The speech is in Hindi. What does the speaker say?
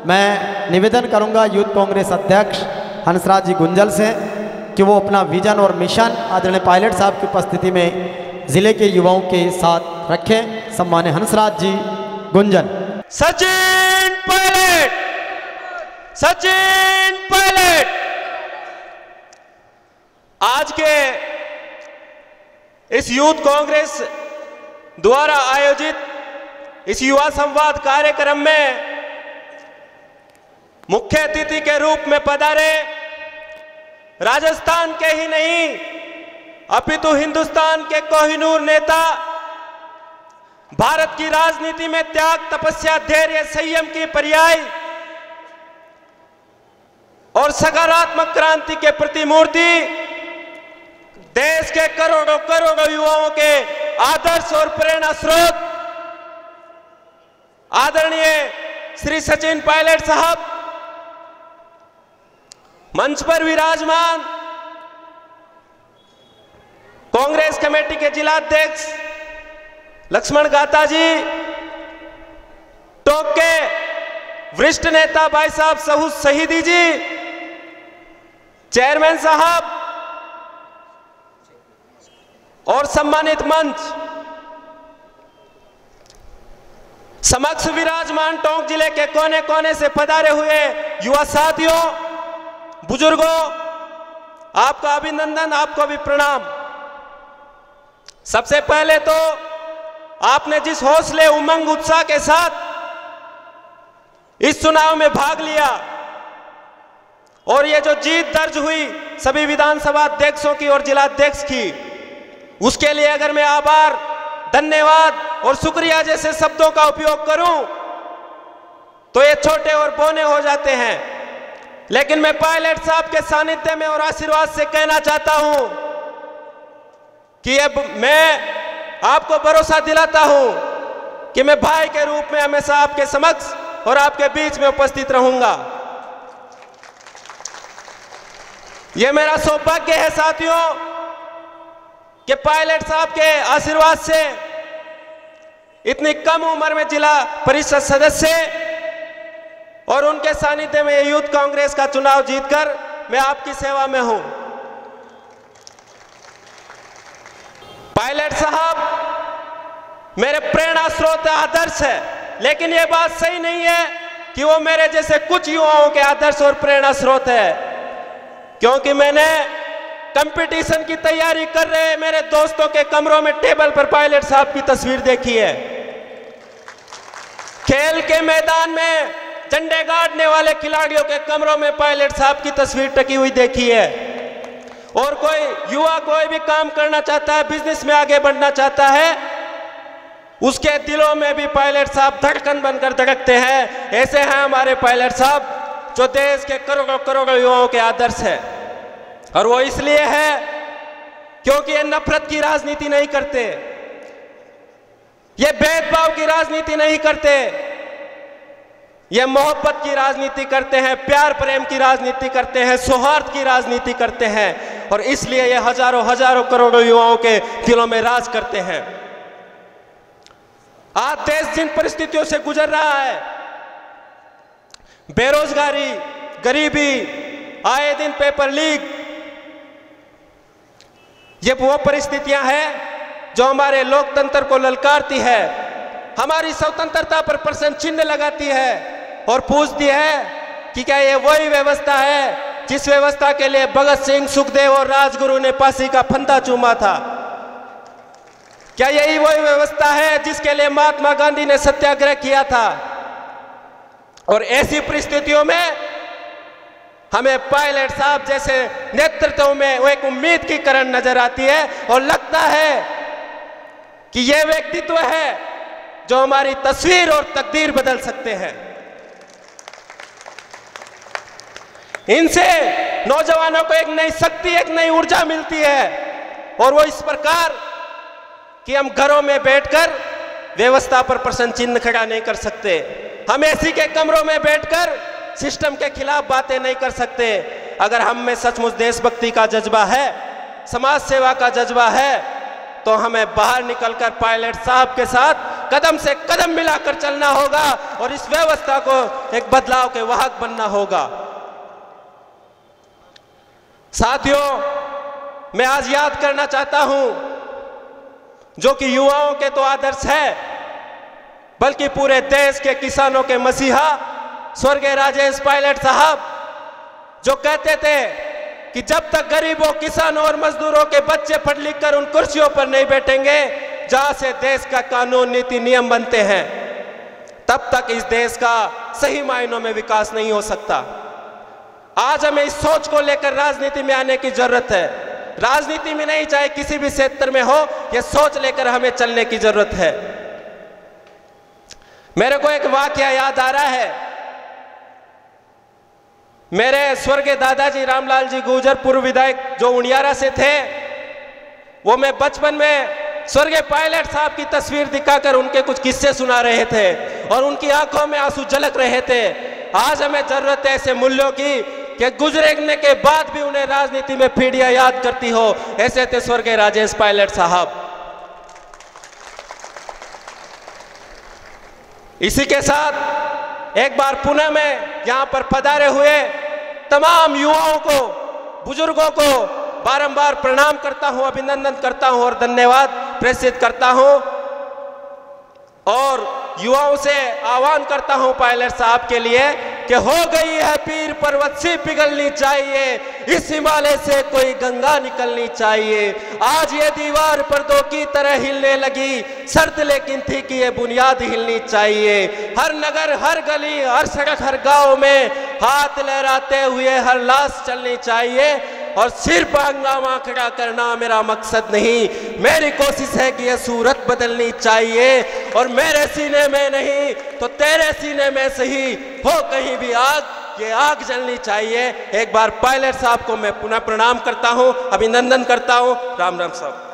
मैं निवेदन करूंगा यूथ कांग्रेस अध्यक्ष हंसराज जी गुंजल से कि वो अपना विजन और मिशन आदरणीय पायलट साहब की उपस्थिति में जिले के युवाओं के साथ रखें। सम्मान्य हंसराज जी गुंजल। सचिन पायलट, सचिन पायलट। आज के इस यूथ कांग्रेस द्वारा आयोजित इस युवा संवाद कार्यक्रम में मुख्य अतिथि के रूप में पधारे राजस्थान के ही नहीं अपितु हिंदुस्तान के कोहिनूर नेता, भारत की राजनीति में त्याग, तपस्या, धैर्य, संयम की पर्याय और सकारात्मक क्रांति के प्रतिमूर्ति, देश के करोड़ों करोड़ों युवाओं के आदर्श और प्रेरणा स्रोत आदरणीय श्री सचिन पायलट साहब मंच पर विराजमान, कांग्रेस कमेटी के जिला अध्यक्ष लक्ष्मण गाता जी, टोक के वरिष्ठ नेता भाई साहब सहूद शहीदी जी, चेयरमैन साहब और सम्मानित मंच, समक्ष विराजमान टोंक जिले के कोने कोने से पधारे हुए युवा साथियों, बुजुर्गों, आपका अभिनंदन, आपको भी प्रणाम। सबसे पहले तो आपने जिस हौसले, उमंग, उत्साह के साथ इस चुनाव में भाग लिया और ये जो जीत दर्ज हुई सभी विधानसभा अध्यक्षों की और जिला अध्यक्ष की, उसके लिए अगर मैं आभार, धन्यवाद और शुक्रिया जैसे शब्दों का उपयोग करूं तो ये छोटे और बौने हो जाते हैं। लेकिन मैं पायलट साहब के सानिध्य में और आशीर्वाद से कहना चाहता हूं कि अब मैं आपको भरोसा दिलाता हूं कि मैं भाई के रूप में हमेशा आपके समक्ष और आपके बीच में उपस्थित रहूंगा। यह मेरा सौभाग्य है साथियों कि पायलट साहब के आशीर्वाद से इतनी कम उम्र में जिला परिषद सदस्य और उनके सानिध्य में यूथ कांग्रेस का चुनाव जीतकर मैं आपकी सेवा में हूं। पायलट साहब मेरे प्रेरणा स्रोत, आदर्श है, लेकिन यह बात सही नहीं है कि वो मेरे जैसे कुछ युवाओं के आदर्श और प्रेरणा स्रोत है, क्योंकि मैंने कंपटीशन की तैयारी कर रहे मेरे दोस्तों के कमरों में टेबल पर पायलट साहब की तस्वीर देखी है। खेल के मैदान में झंडे गाड़ने वाले खिलाड़ियों के कमरों में पायलट साहब की तस्वीर टकी हुई देखी है। और कोई युवा कोई भी काम करना चाहता है, बिजनेस में आगे बढ़ना चाहता है, उसके दिलों में भी पायलट साहब धड़कन बनकर धड़कते हैं। ऐसे हैं हमारे पायलट साहब जो देश के करोड़ों करोड़ों युवाओं के आदर्श है। और वो इसलिए है क्योंकि ये नफरत की राजनीति नहीं करते, ये भेदभाव की राजनीति नहीं करते, ये मोहब्बत की राजनीति करते हैं, प्यार प्रेम की राजनीति करते हैं, सौहार्द की राजनीति करते हैं। और इसलिए ये हजारों हजारों करोड़ों युवाओं के दिलों में राज करते हैं। आज देश जिन परिस्थितियों से गुजर रहा है, बेरोजगारी, गरीबी, आए दिन पेपर लीक, ये वो परिस्थितियां हैं जो हमारे लोकतंत्र को ललकारती है, हमारी स्वतंत्रता पर प्रश्न चिन्ह लगाती है और पूछती है कि क्या ये वही व्यवस्था है जिस व्यवस्था के लिए भगत सिंह, सुखदेव और राजगुरु ने फांसी का फंदा चूमा था? क्या यही वही व्यवस्था है जिसके लिए महात्मा गांधी ने सत्याग्रह किया था? और ऐसी परिस्थितियों में हमें पायलट साहब जैसे नेतृत्व में वो एक उम्मीद की किरण नजर आती है और लगता है कि ये व्यक्तित्व है जो हमारी तस्वीर और तकदीर बदल सकते हैं। इनसे नौजवानों को एक नई शक्ति, एक नई ऊर्जा मिलती है और वो इस प्रकार कि हम घरों में बैठकर व्यवस्था पर प्रश्न चिन्ह खड़ा नहीं कर सकते, हम एसी के कमरों में बैठकर सिस्टम के खिलाफ बातें नहीं कर सकते। अगर हम में सचमुच देशभक्ति का जज्बा है, समाज सेवा का जज्बा है, तो हमें बाहर निकलकर पायलट साहब के साथ कदम से कदम मिलाकर चलना होगा और इस व्यवस्था को एक बदलाव के वाहक बनना होगा। साथियों, मैं आज याद करना चाहता हूं, जो कि युवाओं के तो आदर्श है, बल्कि पूरे देश के किसानों के मसीहा स्वर्गीय राजेश पायलट साहब, जो कहते थे कि जब तक गरीबों, किसानों और मजदूरों के बच्चे पढ़ लिख कर उन कुर्सियों पर नहीं बैठेंगे जहां से देश का कानून, नीति, नियम बनते हैं, तब तक इस देश का सही मायनों में विकास नहीं हो सकता। आज हमें इस सोच को लेकर राजनीति में आने की जरूरत है। राजनीति में नहीं, चाहे किसी भी क्षेत्र में हो, यह सोच लेकर हमें चलने की जरूरत है। मेरे को एक वाकया याद आ रहा है। मेरे स्वर्गीय दादाजी रामलाल जी गुर्जर, पूर्व विधायक जो उनियारा से थे, वो मैं बचपन में स्वर्गीय पायलट साहब की तस्वीर दिखाकर उनके कुछ किस्से सुना रहे थे और उनकी आंखों में आंसू झलक रहे थे। आज हमें जरूरत है ऐसे मूल्यों की कि गुजरने के बाद भी उन्हें राजनीति में पीढ़ियां याद करती हो। ऐसे थे स्वर्गीय राजेश पायलट साहब। इसी के साथ एक बार पुणे में यहां पर पधारे हुए तमाम युवाओं को, बुजुर्गों को बारंबार प्रणाम करता हूं, अभिनंदन करता हूं और धन्यवाद प्रेषित करता हूं और युवाओं से आह्वान करता हूं पायलट साहब के लिए कि हो गई है पीर पर्वत सी पिघलनी चाहिए, इस हिमालय से कोई गंगा निकलनी चाहिए। आज ये दीवार पर्दों की तरह हिलने लगी, शर्त लेकिन थी कि ये बुनियाद हिलनी चाहिए। हर नगर, हर गली, हर सड़क, हर गांव में हाथ लहराते हुए हर लाश चलनी चाहिए और सिर्फ हंगामा खड़ा करना मेरा मकसद नहीं। मेरी कोशिश है कि यह सूरत बदलनी चाहिए और मेरे सीने में नहीं तो तेरे सीने में सही हो कहीं भी आग, ये आग जलनी चाहिए। एक बार पायलट साहब को मैं पुनः प्रणाम करता हूं, अभिनंदन करता हूं। राम राम साहब।